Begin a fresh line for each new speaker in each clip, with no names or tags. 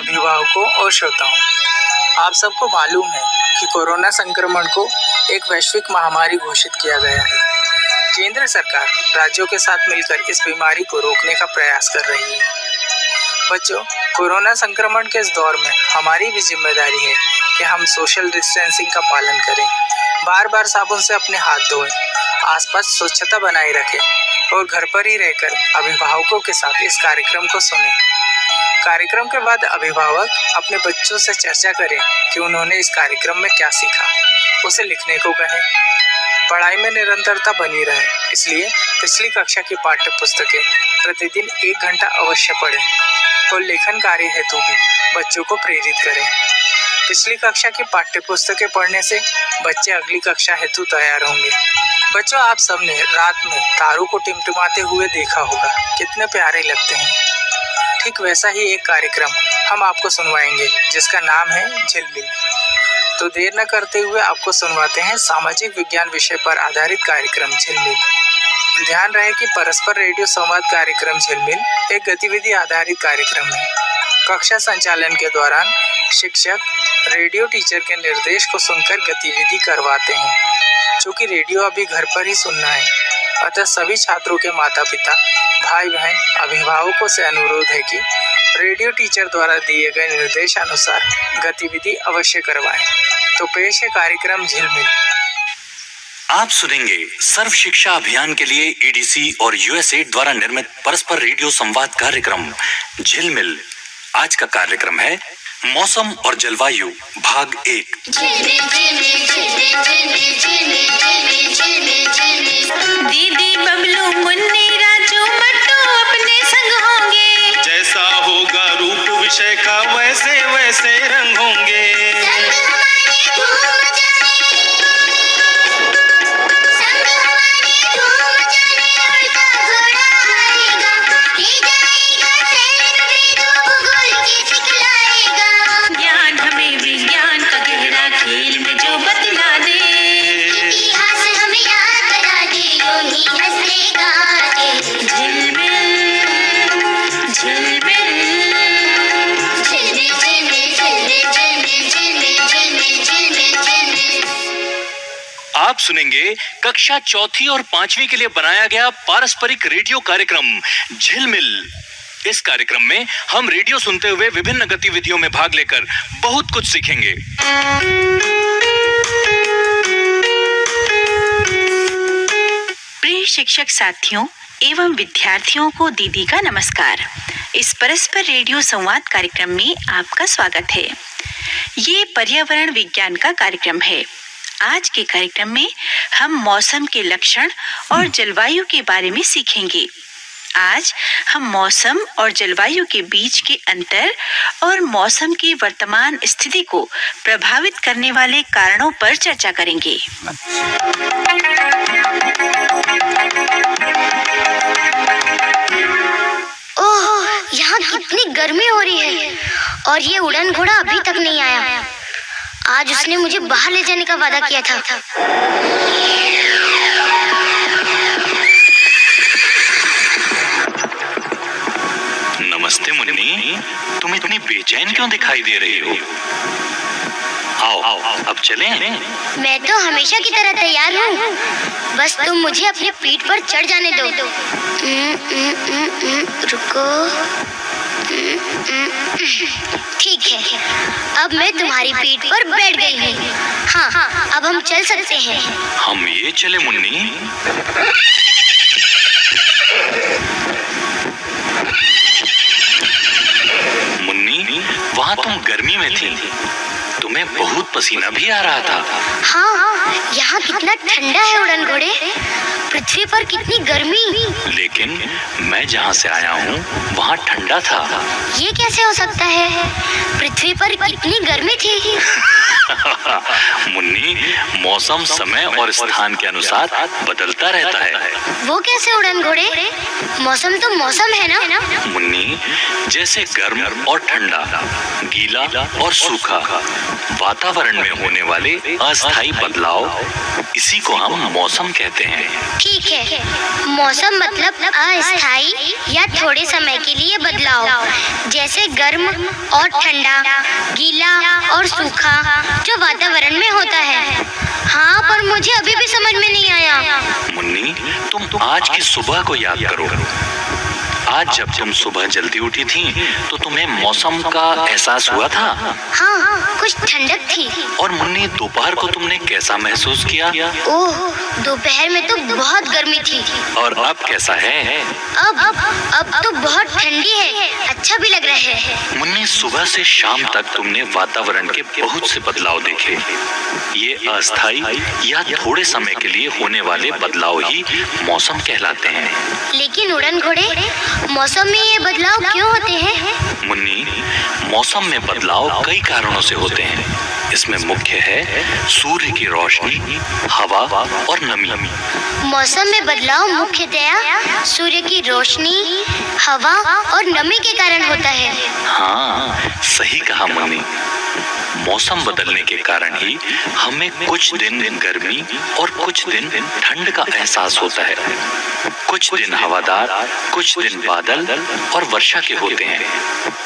अभिभावकों और श्रोताओं, आप सबको मालूम है कि कोरोना संक्रमण को एक वैश्विक महामारी घोषित किया गया है। केंद्र सरकार राज्यों के साथ मिलकर इस बीमारी को रोकने का प्रयास कर रही है। बच्चों, कोरोना संक्रमण के इस दौर में हमारी भी जिम्मेदारी है कि हम सोशल डिस्टेंसिंग का पालन करें, बार बार साबुन से अपने हाथ धोएं, आसपास स्वच्छता बनाए रखें और घर पर ही रहकर अभिभावकों के साथ इस कार्यक्रम को सुनें। कार्यक्रम के बाद अभिभावक अपने बच्चों से चर्चा करें कि उन्होंने इस कार्यक्रम में क्या सीखा, उसे लिखने को कहें। पढ़ाई में निरंतरता बनी रहे, इसलिए पिछली कक्षा की पाठ्य पुस्तकें प्रतिदिन 1 घंटा अवश्य पढ़ें और लेखन कार्य हेतु भी बच्चों को प्रेरित करें। पिछली कक्षा की पाठ्य पुस्तकें पढ़ने से बच्चे अगली कक्षा हेतु तैयार होंगे। बच्चों, आप सबने रात में तारों को टिमटिमाते हुए देखा होगा, कितने प्यारे लगते हैं। ठीक वैसा ही एक कार्यक्रम हम आपको सुनवाएंगे जिसका नाम है झिलमिल। तो देर न करते हुए आपको सुनवाते हैं सामाजिक विज्ञान विषय पर आधारित कार्यक्रम झिलमिल। ध्यान रहे कि परस्पर रेडियो संवाद कार्यक्रम झिलमिल एक गतिविधि आधारित कार्यक्रम है। कक्षा संचालन के दौरान शिक्षक रेडियो टीचर के निर्देश को सुनकर गतिविधि करवाते हैं। चूँकि रेडियो अभी घर पर ही सुनना है, अतः सभी छात्रों के माता पिता, भाई बहन, अभिभावकों से अनुरोध है कि रेडियो टीचर द्वारा दिए गए निर्देशानुसार गतिविधि अवश्य करवाएं। तो पेश है कार्यक्रम झिलमिल।
आप सुनेंगे सर्व शिक्षा अभियान के लिए ईडीसी और यूएसएड द्वारा निर्मित परस्पर रेडियो संवाद कार्यक्रम झिलमिल। आज का कार्यक्रम है मौसम और जलवायु भाग 1।
दीदी बबलू मुन्नी राजू मट्टू अपने संग होंगे।
जैसा होगा रूप विषय का वैसे वैसे रंग होंगे।
ज्ञान हमें विज्ञान का गहरा खेल में जो बतला दे, इतिहास हमें याद करा दे, यूं ही हंसते गाते। झिलमिल झिलमिल झिलमिल झिलमिल झिलमिल झिलमिल झिलमिल झिलमिल।
आप सुनेंगे कक्षा 4वीं और 5वीं के लिए बनाया गया पारस्परिक रेडियो कार्यक्रम झिलमिल। इस कार्यक्रम में हम रेडियो सुनते हुए विभिन्न गतिविधियों में भाग लेकर बहुत कुछ सीखेंगे।
प्रिय शिक्षक साथियों एवं विद्यार्थियों को दीदी का नमस्कार। इस परस्पर रेडियो संवाद कार्यक्रम में आपका स्वागत है। ये पर्यावरण विज्ञान का कार्यक्रम है। आज के कार्यक्रम में हम मौसम के लक्षण और जलवायु के बारे में सीखेंगे। आज हम मौसम और जलवायु के बीच के अंतर और मौसम की वर्तमान स्थिति को प्रभावित करने वाले कारणों पर चर्चा करेंगे।
ओह, यहाँ कितनी गर्मी हो रही है और ये उड़न घोड़ा अभी तक नहीं आया। आज उसने मुझे बाहर ले जाने का वादा किया था।
नमस्ते मुन्नी, तुम इतनी बेचैन क्यों दिखाई दे रही हो? आओ अब चलें।
मैं तो हमेशा की तरह तैयार हूँ, बस तुम मुझे अपने पीठ पर चढ़ जाने दो। रुको। ठीक है, अब मैं तुम्हारी पीठ पर बैठ गई हूँ। हाँ, अब हम चल सकते हैं।
हम ये चले मुन्नी। मुन्नी, वहाँ तुम गर्मी में थी, तुम्हें बहुत पसीना भी आ रहा था।
हाँ, यहाँ कितना ठंडा है उड़न घोड़े, पृथ्वी पर कितनी गर्मी।
लेकिन मैं जहाँ से आया हूँ वहाँ ठंडा था।
ये कैसे हो सकता है? पृथ्वी पर कितनी गर्मी थी।
मुन्नी, मौसम समय और स्थान के अनुसार बदलता रहता है।
वो कैसे उड़न घोड़े? मौसम तो मौसम है ना?
मुन्नी, जैसे गर्म और ठंडा, गीला और सूखा, वातावरण में होने वाले अस्थायी बदलाव, इसी को हम मौसम कहते हैं।
ठीक है, मौसम मतलब अस्थायी या थोड़े समय के लिए बदलाव, जैसे गर्म और ठंडा, गीला और सूखा, जो वातावरण में होता है। हाँ, पर मुझे अभी भी समझ में नहीं आया।
मुन्नी, तुम आज की सुबह को याद करो। आज जब तुम सुबह जल्दी उठी थी तो तुम्हें मौसम का एहसास हुआ था?
हाँ, कुछ ठंडक थी।
और मुन्नी, दोपहर को तुमने कैसा महसूस किया?
ओह, दोपहर में तो बहुत गर्मी थी।
और अब कैसा है?
अब तो बहुत ठंडी है, अच्छा भी लग रहा है।
मुन्नी, सुबह से शाम तक तुमने वातावरण के बहुत से बदलाव देखे। ये अस्थायी या थोड़े समय के लिए होने वाले बदलाव ही मौसम कहलाते हैं।
लेकिन उड़न घोड़े, मौसम में ये बदलाव क्यों होते हैं?
मुन्नी, मौसम में बदलाव कई कारणों से होते हैं। इसमें मुख्य है सूर्य की रोशनी, हवा और नमी।
मौसम में बदलाव मुख्यतया सूर्य की रोशनी, हवा और नमी के कारण होता है।
हाँ, सही कहा मुन्नी। मौसम बदलने के कारण ही हमें कुछ दिन गर्मी और कुछ दिन ठंड का एहसास होता है। कुछ दिन हवादार, कुछ दिन बादल और वर्षा के होते हैं।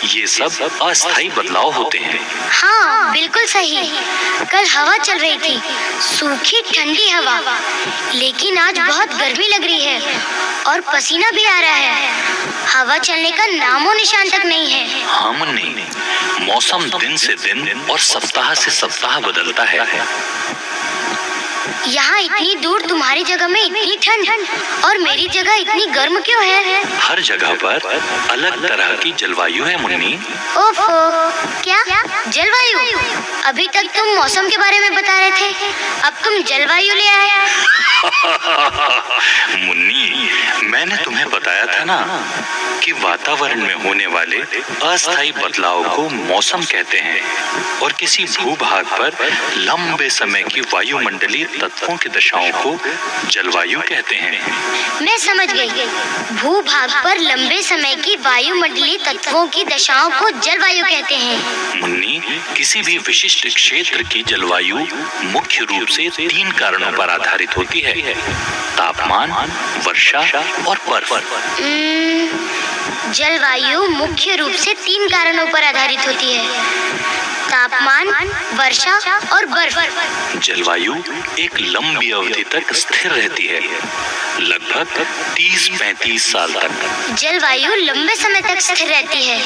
ये सब अस्थायी बदलाव होते हैं।
हाँ, बिल्कुल सही। कल हवा चल रही थी, सूखी ठंडी हवा, लेकिन आज बहुत गर्मी लग रही है और पसीना भी आ रहा है। हवा चलने का नामो निशान तक नहीं है।
हाँ मुन्नी, मौसम दिन से दिन और सप्ताह से सप्ताह बदलता है।
यहाँ इतनी दूर तुम्हारी जगह में इतनी ठंड और मेरी जगह इतनी गर्म क्यों है?
हर जगह पर अलग तरह की जलवायु है मुन्नी।
ओफो, क्या जलवायु? अभी तक तुम मौसम के बारे में बता रहे थे, अब तुम जलवायु ले आए।
मुन्नी, मैंने तुम्हें बताया था ना कि वातावरण में होने वाले अस्थायी बदलाव को मौसम कहते हैं और किसी भूभाग पर लंबे समय की वायुमंडलीय तत्वों की दशाओं को जलवायु कहते हैं।
मैं समझ गई। भूभाग पर लंबे समय की वायुमंडलीय तत्वों की दशाओं को जलवायु कहते हैं।
मुन्नी, किसी भी विशिष्ट क्षेत्र की जलवायु मुख्य रूप से 3 कारणों पर आधारित होती है: तापमान, वर्षा और बर्फ।
जलवायु मुख्य रूप से 3 कारणों पर आधारित होती है: तापमान, वर्षा और बर्फ।
जलवायु एक लंबी अवधि तक स्थिर रहती है, लगभग 30-35 साल तक।
जलवायु लंबे समय तक स्थिर रहती है,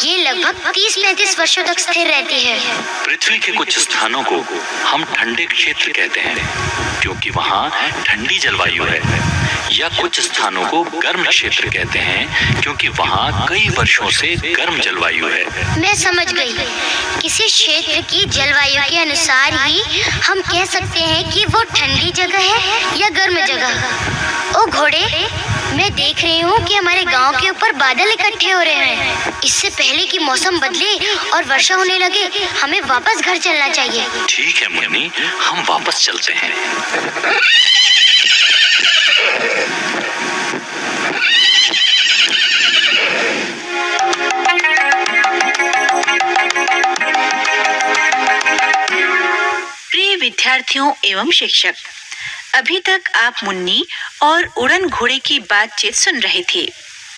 ये लगभग 30-35 वर्षों तक स्थिर रहती है।
पृथ्वी के कुछ स्थानों को हम ठंडे क्षेत्र कहते हैं क्योंकि वहाँ ठंडी जलवायु है, या कुछ स्थानों को गर्म क्षेत्र कहते हैं क्योंकि वहाँ कई वर्षों से गर्म जलवायु है।
मैं समझ गई। किसी क्षेत्र की जलवायु के अनुसार ही हम कह सकते हैं कि वो ठंडी जगह है या गर्म जगह। ओ घोड़े, मैं देख रही हूँ कि हमारे गांव के ऊपर बादल इकट्ठे हो रहे हैं। इससे पहले कि मौसम बदले और वर्षा होने लगे, हमें वापस घर चलना चाहिए।
ठीक है मुन्नी, हम वापस चलते हैं।
प्रिय विद्यार्थियों एवं शिक्षक, अभी तक आप मुन्नी और उड़न घोड़े की बातचीत सुन रहे थे।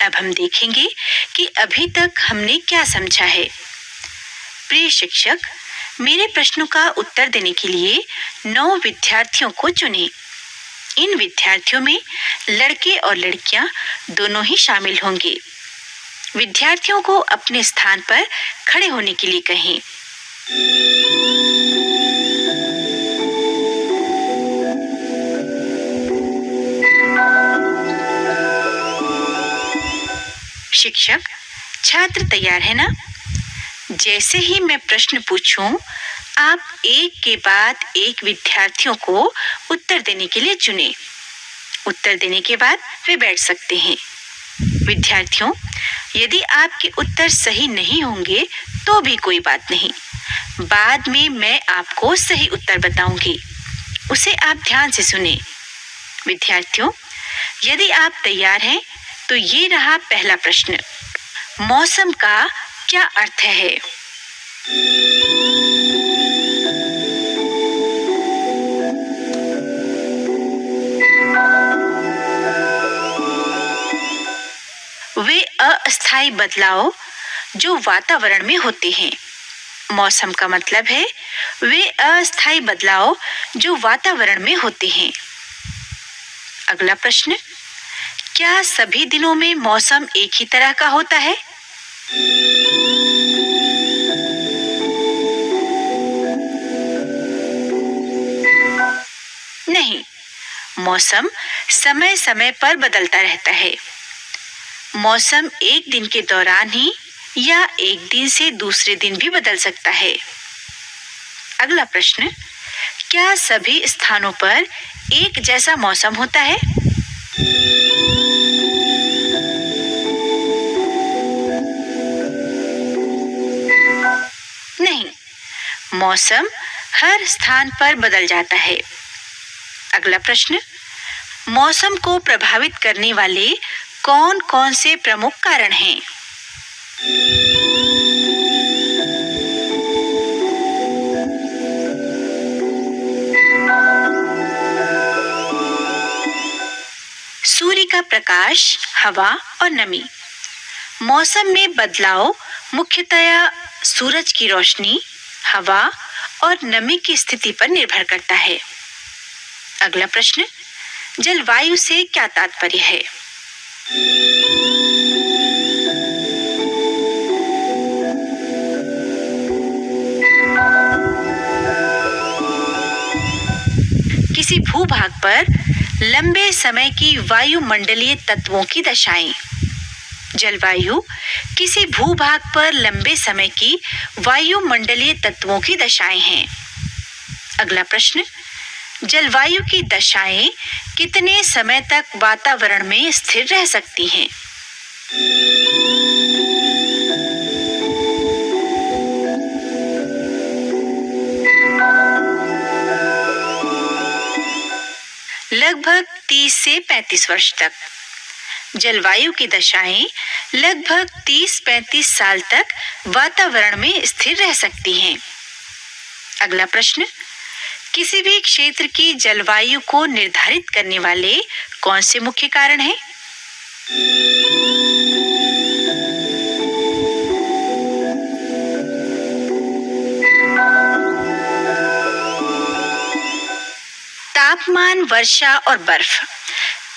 अब हम देखेंगे कि अभी तक हमने क्या समझा है। प्रिय शिक्षक, मेरे प्रश्नों का उत्तर देने के लिए 9 विद्यार्थियों को चुनें। इन विद्यार्थियों में लड़के और लड़कियां दोनों ही शामिल होंगे। विद्यार्थियों को अपने स्थान पर खड़े होने के लिए कहें। शिक्षक, छात्र तैयार है ना? जैसे ही मैं प्रश्न पूछूं, आप एक के बाद एक विद्यार्थियों को उत्तर देने के लिए चुनें। उत्तर देने के बाद वे बैठ सकते हैं। विद्यार्थियों, यदि आपके उत्तर सही नहीं होंगे तो भी कोई बात नहीं, बाद में मैं आपको सही उत्तर बताऊंगी, उसे आप ध्यान से सुनें। विद्यार्थियों, यदि आप तैयार हैं तो ये रहा पहला प्रश्न। मौसम का क्या अर्थ है? वे अस्थायी बदलाव जो वातावरण में होते हैं। मौसम का मतलब है वे अस्थायी बदलाव जो वातावरण में होते हैं। अगला प्रश्न, क्या सभी दिनों में मौसम एक ही तरह का होता है? नहीं, मौसम समय समय पर बदलता रहता है। मौसम एक दिन के दौरान ही या एक दिन से दूसरे दिन भी बदल सकता है। अगला प्रश्न, क्या सभी स्थानों पर एक जैसा मौसम होता है? नहीं, मौसम हर स्थान पर बदल जाता है। अगला प्रश्न, मौसम को प्रभावित करने वाले कौन कौन से प्रमुख कारण हैं? सूर्य का प्रकाश, हवा और नमी। मौसम में बदलाव मुख्यतया सूरज की रोशनी, हवा और नमी की स्थिति पर निर्भर करता है। अगला प्रश्न, जलवायु से क्या तात्पर्य है? किसी भूभाग पर लंबे समय की वायुमंडलीय तत्वों की दशाएं। जलवायु किसी भूभाग पर लंबे समय की वायुमंडलीय तत्वों की दशाएं हैं। अगला प्रश्न, जलवायु की दशाएं कितने समय तक वातावरण में स्थिर रह सकती हैं? लगभग 30 से 35 वर्ष तक। जलवायु की दशाएं लगभग 30-35 साल तक वातावरण में स्थिर रह सकती हैं। अगला प्रश्न, किसी भी क्षेत्र की जलवायु को निर्धारित करने वाले कौन से मुख्य कारण हैं? तापमान, वर्षा और बर्फ।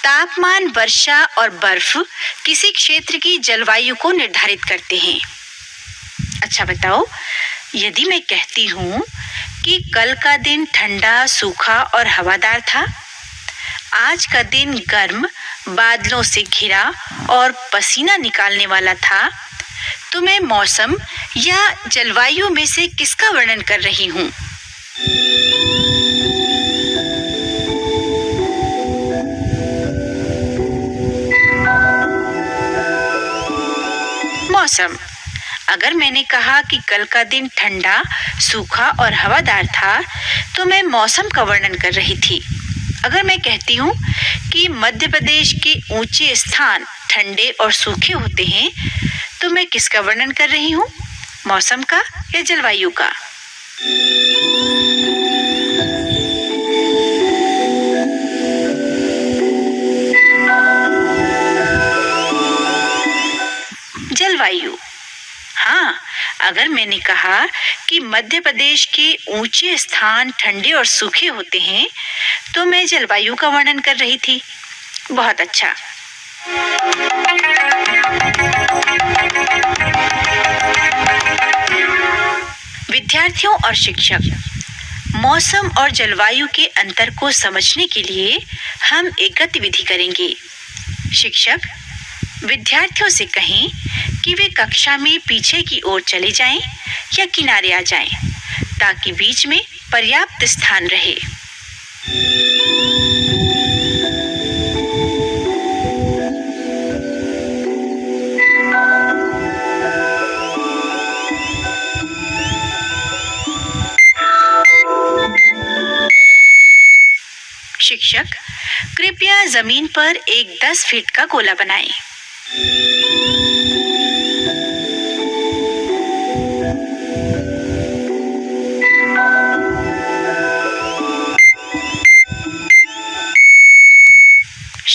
तापमान, वर्षा और बर्फ किसी क्षेत्र की जलवायु को निर्धारित करते हैं। अच्छा बताओ, यदि मैं कहती हूँ कि कल का दिन ठंडा, सूखा और हवादार था, आज का दिन गर्म, बादलों से घिरा और पसीना निकालने वाला था, तो मैं मौसम या जलवायु में से किसका वर्णन कर रही हूँ? मौसम। अगर मैंने कहा कि कल का दिन ठंडा, सूखा और हवादार था, तो मैं मौसम का वर्णन कर रही थी। अगर मैं कहती हूँ कि मध्य प्रदेश के ऊंचे स्थान ठंडे और सूखे होते हैं, तो मैं किसका वर्णन कर रही हूँ? मौसम का या जलवायु का? जलवायु। हाँ, अगर मैंने कहा कि मध्य प्रदेश के ऊंचे स्थान ठंडे और सूखे होते हैं, तो मैं जलवायु का वर्णन कर रही थी। बहुत अच्छा। विद्यार्थियों और शिक्षक, मौसम और जलवायु के अंतर को समझने के लिए हम एक गतिविधि करेंगे। शिक्षक विद्यार्थियों से कहें कि वे कक्षा में पीछे की ओर चले जाएं या किनारे आ जाएं, ताकि बीच में पर्याप्त स्थान रहे। शिक्षक कृपया जमीन पर एक 10 फीट का गोला बनाएं।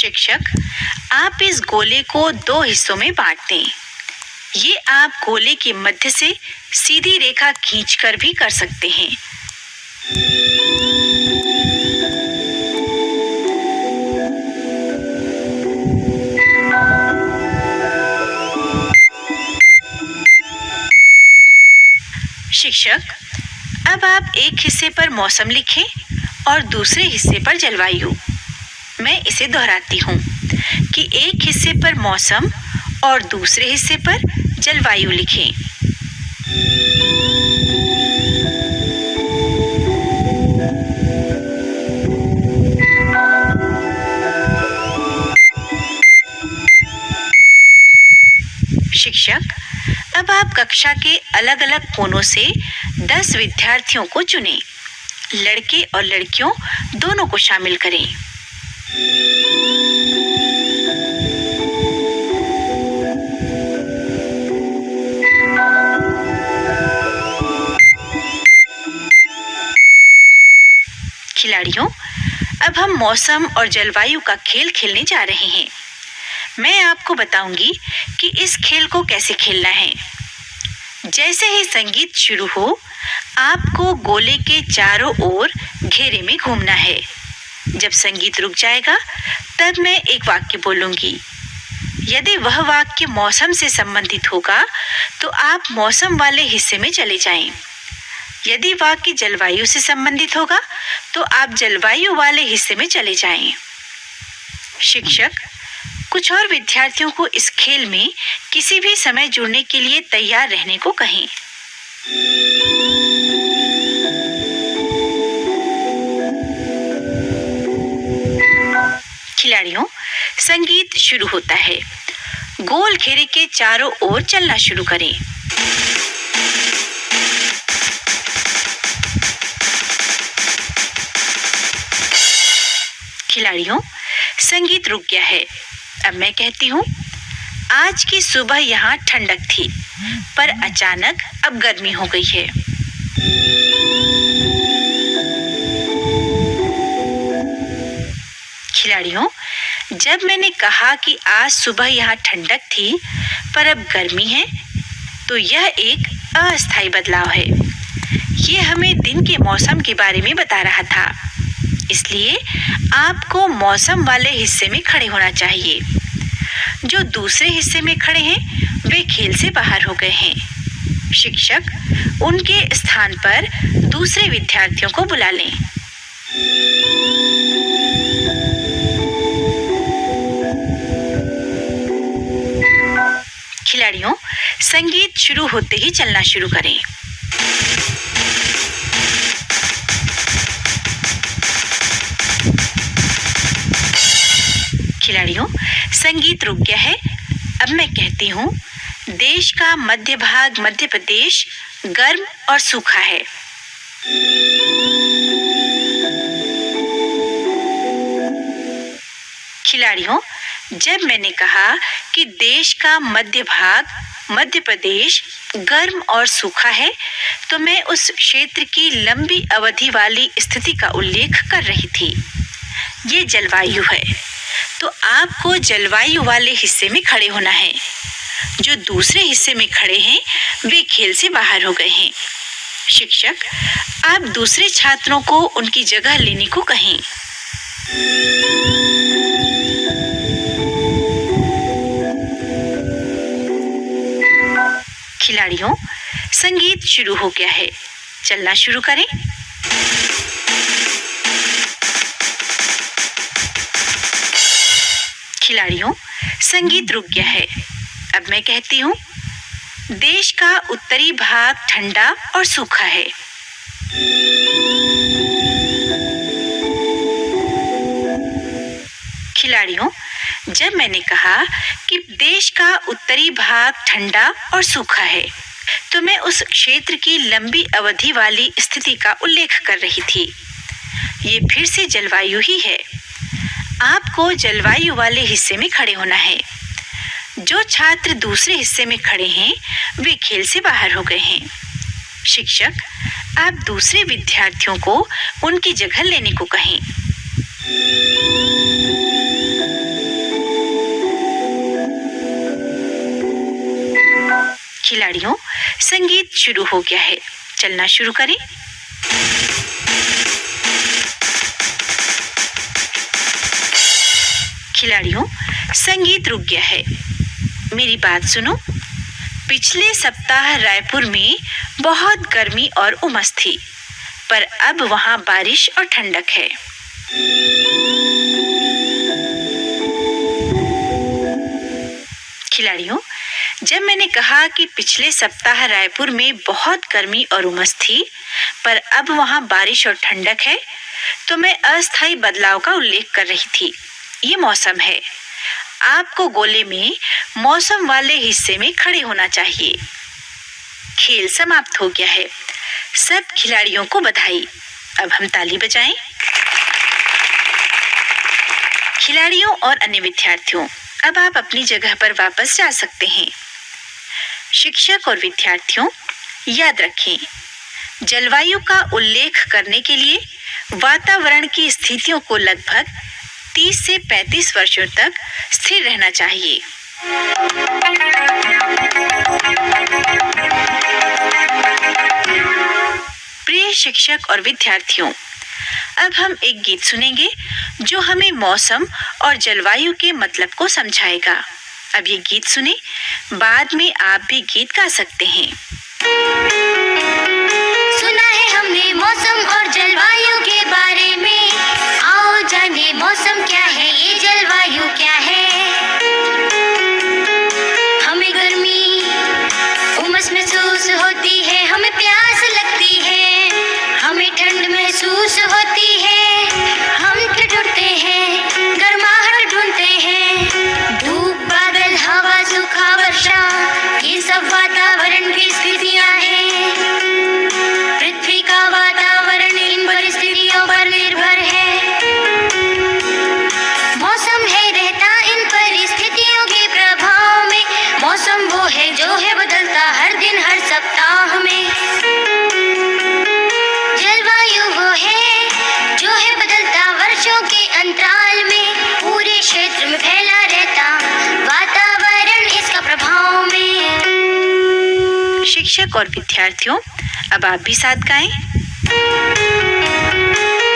शिक्षक, आप इस गोले को 2 हिस्सों में बांट दें। ये आप गोले के मध्य से सीधी रेखा खींचकर भी कर सकते हैं। शिक्षक, अब आप एक हिस्से पर मौसम लिखें और दूसरे हिस्से पर जलवायु। मैं इसे दोहराती हूँ कि एक हिस्से पर मौसम और दूसरे हिस्से पर जलवायु लिखें। शिक्षक, अब आप कक्षा के अलग-अलग कोनों से 10 विद्यार्थियों को चुनें। लड़के और लड़कियों दोनों को शामिल करें। खिलाड़ियों, अब हम मौसम और जलवायु का खेल खेलने जा रहे हैं। मैं आपको बताऊंगी कि इस खेल को कैसे खेलना है। जैसे ही संगीत शुरू हो, आपको गोले के चारों ओर घेरे में घूमना है। जब संगीत रुक जाएगा, तब मैं एक वाक्य बोलूंगी। यदि वह वाक्य मौसम से संबंधित होगा, तो आप मौसम वाले हिस्से में चले जाएं। यदि वाक्य जलवायु से संबंधित होगा, तो आप जलवायु वाले हिस्से में चले जाएं। शिक्षक, कुछ और विद्यार्थियों को इस खेल में किसी भी समय जुड़ने के लिए तैयार रहने को कहें। खिलाड़ियों, संगीत शुरू होता है। गोल घेरे के चारों ओर चलना शुरू करें। खिलाड़ियों, संगीत रुक गया है। अब मैं कहती हूँ, आज की सुबह यहाँ ठंडक थी, पर अचानक अब गर्मी हो गई है। खिलाड़ियों, जब मैंने कहा कि आज सुबह यहाँ ठंडक थी, पर अब गर्मी है, तो यह एक अस्थायी बदलाव है। ये हमें दिन के मौसम के बारे में बता रहा था। इसलिए आपको मौसम वाले हिस्से में खड़े होना चाहिए। जो दूसरे हिस्से में खड़े हैं, वे खेल से बाहर हो गए हैं। शिक्षक, उनके स्थान पर दूसरे विद्यार्थियों को बुला लें। खिलाड़ियों, संगीत शुरू होते ही चलना शुरू करें। खिलाड़ियों, संगीत रुक गया है। अब मैं कहती हूँ, देश का मध्य भाग मध्य प्रदेश गर्म और सूखा है। खिलाड़ियों, जब मैंने कहा कि देश का मध्य भाग मध्य प्रदेश गर्म और सूखा है, तो मैं उस क्षेत्र की लंबी अवधि वाली स्थिति का उल्लेख कर रही थी। ये जलवायु है, तो आपको जलवायु वाले हिस्से में खड़े होना है। जो दूसरे हिस्से में खड़े हैं, वे खेल से बाहर हो गए हैं। शिक्षक, आप दूसरे छात्रों को उनकी जगह लेने को कहें। खिलाड़ियों, संगीत शुरू हो गया है। चलना शुरू करें। खिलाड़ियों, संगीत रुक गया है। अब मैं कहती हूँ, देश का उत्तरी भाग ठंडा और सूखा है। खिलाड़ियों, जब मैंने कहा कि देश का उत्तरी भाग ठंडा और सूखा है, तो मैं उस क्षेत्र की लंबी अवधि वाली स्थिति का उल्लेख कर रही थी। ये फिर से जलवायु ही है। आपको जलवायु वाले हिस्से में खड़े होना है। जो छात्र दूसरे हिस्से में खड़े हैं, वे खेल से बाहर हो गए हैं। शिक्षक, आप दूसरे विद्यार्थियों को उनकी जगह लेने को कहें। खिलाड़ियों, संगीत शुरू हो गया है, चलना शुरू करें। खिलाड़ियों, संगीत रुक गया है, मेरी बात सुनो। पिछले सप्ताह रायपुर में बहुत गर्मी और उमस थी, पर अब वहां बारिश और ठंडक है। खिलाड़ियों, जब मैंने कहा कि पिछले सप्ताह रायपुर में बहुत गर्मी और उमस थी, पर अब वहां बारिश और ठंडक है, तो मैं अस्थायी बदलाव का उल्लेख कर रही थी। ये मौसम है। आपको गोले में मौसम वाले हिस्से में खड़े होना चाहिए। खेल समाप्त हो गया है। सब खिलाड़ियों को बधाई। अब हम ताली बजाएं। खिलाड़ियों और अन्य विद्यार्थियों, अब आप अपनी जगह पर वापस जा सकते हैं। शिक्षक और विद्यार्थियों, याद रखें, जलवायु का उल्लेख करने के लिए वातावरण की स्थितियों को लगभग 30 से 35 वर्षों तक स्थिर रहना चाहिए। प्रिय शिक्षक और विद्यार्थियों, अब हम एक गीत सुनेंगे जो हमें मौसम और जलवायु के मतलब को समझाएगा। अब ये गीत सुने, बाद में आप भी गीत गा सकते हैं।
सुना है हमने मौसम और जलवायु के बारे में, आओ जाने मौसम क्या है, ये जलवायु क्या है। हमें गर्मी उमस महसूस होती है, हमें प्यास लगती है, हमें ठंड महसूस होती है, हम ठिठुरते हैं, गर्माहट ढूंढते हैं। धूप, बादल, हवा, सूखा, वर्षा, ये सब वातावरण की स्थितियां हैं। पृथ्वी का वातावरण इन परिस्थितियों पर निर्भर है। मौसम है रहता इन परिस्थितियों के प्रभाव में। मौसम वो है जो है बदलता हर दिन हर सप्ताह में। जलवायु वो है जो है बदलता वर्षों के अंतराल में, पूरे क्षेत्र में फैला रहता वातावरण इसका प्रभाव में।
शिक्षक और विद्यार्थियों, अब आप भी साथ गाएं।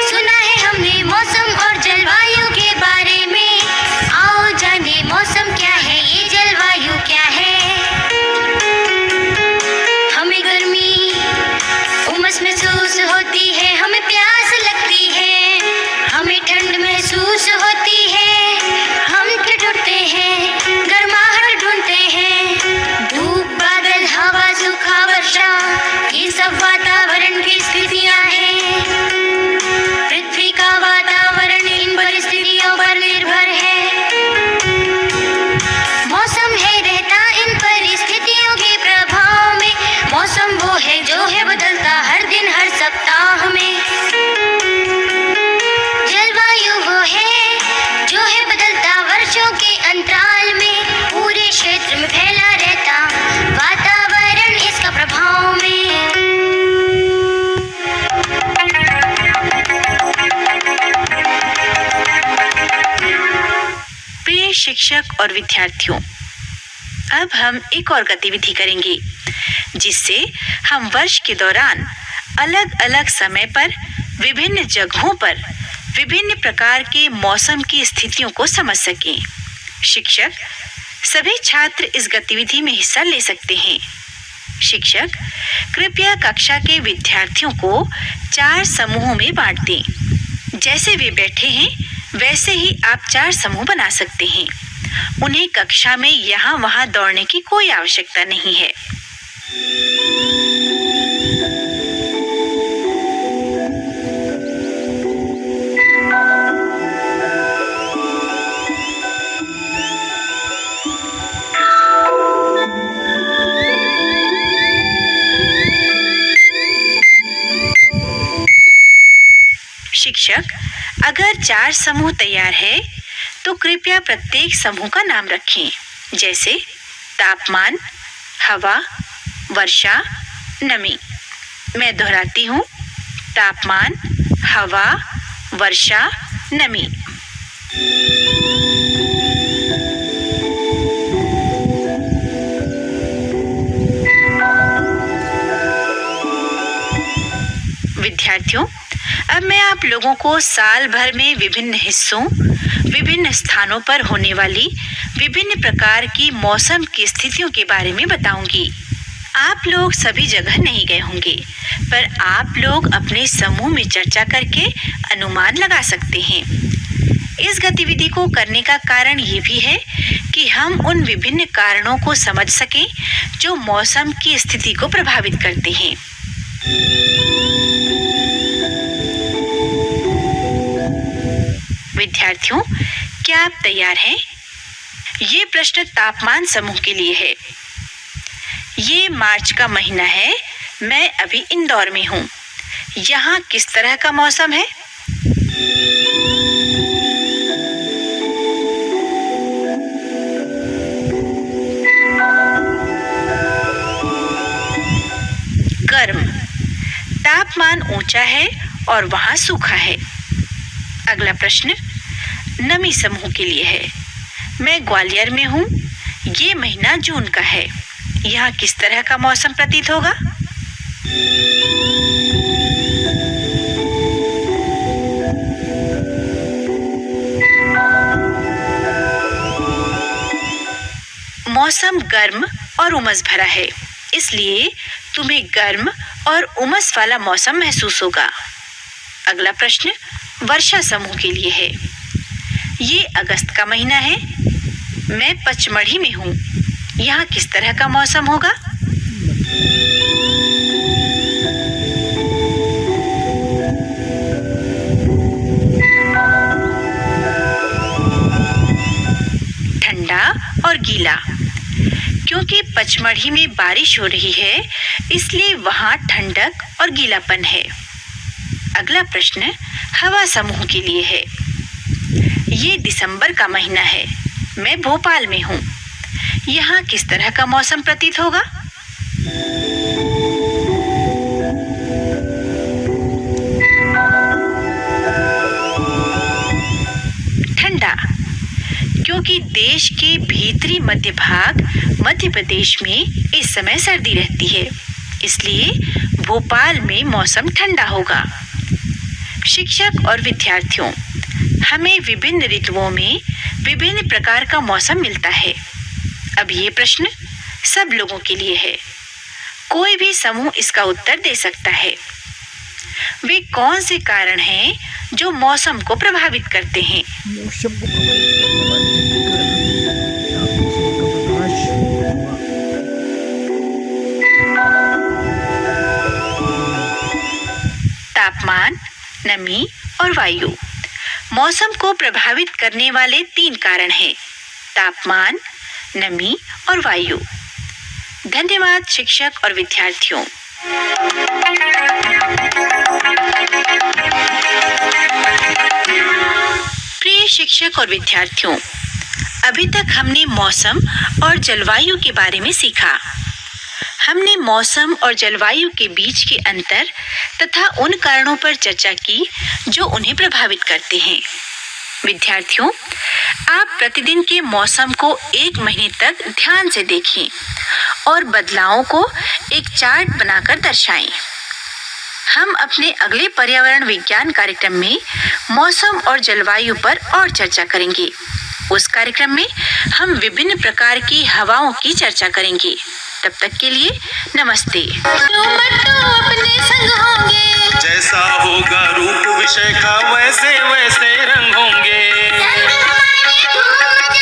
सुना है हमने मौसम और जलवायु के बारे में, आओ जाने मौसम क्या है, ये जलवायु क्या है। हमें गर्मी उमस महसूस होती है, हमें प्यास लगती है, हमें ठंड महसूस होती है, हम ठिठुरते हैं, गर्माहट ढूंढते हैं। धूप, बादल, हवा, सूखा, वर्षा, ये सब वातावरण की स्थितियां हैं। पृथ्वी का वातावरण इन परिस्थितियों पर निर्भर है। मौसम है रहता इन परिस्थितियों के प्रभाव में। मौसम वो है जो है बदलता हर दिन हर सप्ताह में। जलवायु वो है जो है बदलता वर्षों के अंतराल में, पूरे क्षेत्र में फैला रहता वातावरण इसका प्रभाव में।
प्रिय शिक्षक और विद्यार्थियों, अब हम एक और गतिविधि करेंगे जिससे हम वर्ष के दौरान अलग अलग समय पर विभिन्न जगहों पर विभिन्न प्रकार के मौसम की स्थितियों को समझ सकें। शिक्षक, सभी छात्र इस गतिविधि में हिस्सा ले सकते हैं। शिक्षक, कृपया कक्षा के विद्यार्थियों को 4 समूहों में बांट दें। जैसे वे बैठे हैं वैसे ही आप 4 समूह बना सकते हैं। उन्हें कक्षा में यहाँ वहाँ दौड़ने की कोई आवश्यकता नहीं है। शिक्षक, अगर 4 समूह तैयार है तो कृपया प्रत्येक समूह का नाम रखें, जैसे तापमान, हवा, वर्षा, नमी। मैं दोहराती हूँ, तापमान, हवा, वर्षा, नमी। विद्यार्थियों, अब मैं आप लोगों को साल भर में विभिन्न हिस्सों, विभिन्न स्थानों पर होने वाली विभिन्न प्रकार की मौसम की स्थितियों के बारे में बताऊंगी। आप लोग सभी जगह नहीं गए होंगे, पर आप लोग अपने समूह में चर्चा करके अनुमान लगा सकते हैं। इस गतिविधि को करने का कारण ये भी है कि हम उन विभिन्न कारणों को समझ सकें जो मौसम की स्थिति को प्रभावित करते हैं। विद्यार्थियों, क्या आप तैयार हैं? ये प्रश्न तापमान समूह के लिए है। ये मार्च का महीना है। मैं अभी इंदौर में हूँ। यहाँ किस तरह का मौसम है? गर्म। तापमान ऊंचा है और वहाँ सूखा है। अगला प्रश्न नमी समूह के लिए है। मैं ग्वालियर में हूँ। ये महीना जून का है। यहाँ किस तरह का मौसम प्रतीत होगा? मौसम गर्म और उमस भरा है, इसलिए तुम्हें गर्म और उमस वाला मौसम महसूस होगा। अगला प्रश्न वर्षा समूह के लिए है। ये अगस्त का महीना है। मैं पचमढ़ी में हूँ। यहाँ किस तरह का मौसम होगा? ठंडा और गीला। क्योंकि पचमढ़ी में बारिश हो रही है, इसलिए वहाँ ठंडक और गीलापन है। अगला प्रश्न हवा समूह के लिए है। ये दिसंबर का महीना है। मैं भोपाल में हूँ। यहाँ किस तरह का मौसम प्रतीत होगा? ठंडा। क्योंकि देश के भीतरी मध्य भाग मध्य प्रदेश में इस समय सर्दी रहती है, इसलिए भोपाल में मौसम ठंडा होगा। शिक्षक और विद्यार्थियों, हमें विभिन्न ऋतुओं में विभिन्न प्रकार का मौसम मिलता है। अब ये प्रश्न सब लोगों के लिए है। कोई भी समूह इसका उत्तर दे सकता है। वे कौन से कारण हैं जो मौसम को प्रभावित करते हैं?
मौसम को प्रभावित करने वाले
तापमान, नमी और वायु। मौसम को प्रभावित करने वाले 3 कारण हैं: तापमान, नमी और वायु। धन्यवाद शिक्षक और विद्यार्थियों। प्रिय शिक्षक और विद्यार्थियों, अभी तक हमने मौसम और जलवायु के बारे में सीखा। हमने मौसम और जलवायु के बीच के अंतर तथा उन कारणों पर चर्चा की जो उन्हें प्रभावित करते हैं। विद्यार्थियों, आप प्रतिदिन के मौसम को 1 महीने तक ध्यान से देखें और बदलावों को एक चार्ट बनाकर दर्शाएं। हम अपने अगले पर्यावरण विज्ञान कार्यक्रम में मौसम और जलवायु पर और चर्चा करेंगे। उस कार्यक्रम में हम विभिन्न प्रकार की हवाओं की चर्चा करेंगे। तब तक के लिए नमस्ते।
अपने संग होंगे,
जैसा होगा रूप विषय का वैसे वैसे रंग होंगे।
संग हमारे घूम